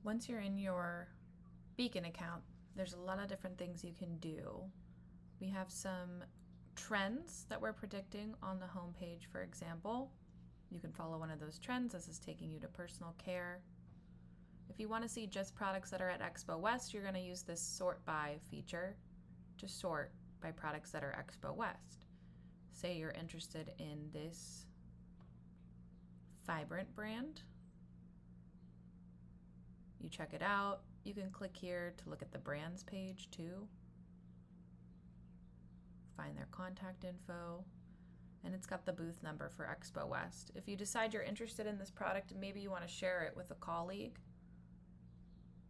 Once you're in your Beacon account, there's a lot of different things you can do. We have some trends that we're predicting on the homepage, for example. You can follow one of those trends. This is taking you to personal care. If you want to see just products that are at Expo West, you're going to use this sort by feature to sort by products that are Expo West. Say you're interested in this Vibrant brand. You check it out. You can click here to look at the brands page too. Find their contact info. And it's got the booth number for Expo West. If you decide you're interested in this product and maybe you want to share it with a colleague,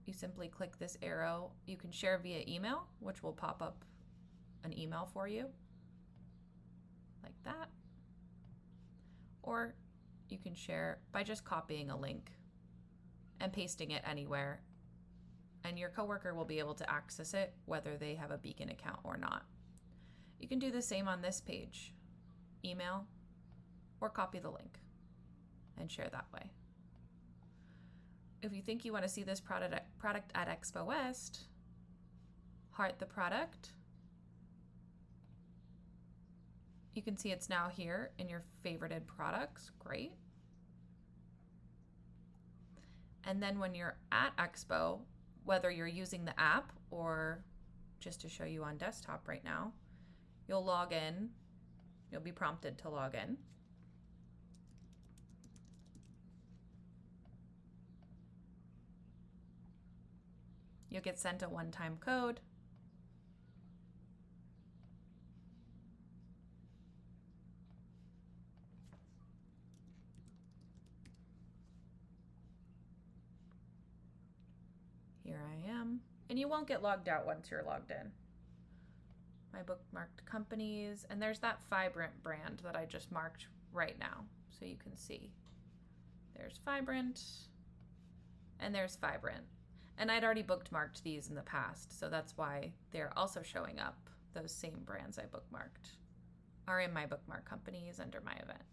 you simply click this arrow. You can share via email, which will pop up an email for you, like that. Or you can share by just copying a link and pasting it anywhere, and your coworker will be able to access it whether they have a Beacon account or not. You can do the same on this page. Email or copy the link and share that way. If you think you want to see this product at Expo West, heart the product. You can see it's now here in your favorited products. Great. And then when you're at Expo, whether you're using the app or just to show you on desktop right now, you'll log in. You'll be prompted to log in. You'll get sent a one-time code. Here I am. And you won't get logged out once you're logged in. My bookmarked companies, and there's that Vibrant brand that I just marked right now. So you can see there's Vibrant and there's Vibrant. And I'd already bookmarked these in the past, so that's why they're also showing up. Those same brands I bookmarked are in my bookmark companies under my event.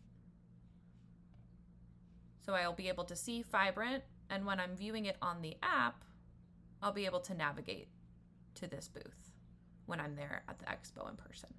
So I'll be able to see Vibrant, and when I'm viewing it on the app, I'll be able to navigate to this booth when I'm there at the expo in person.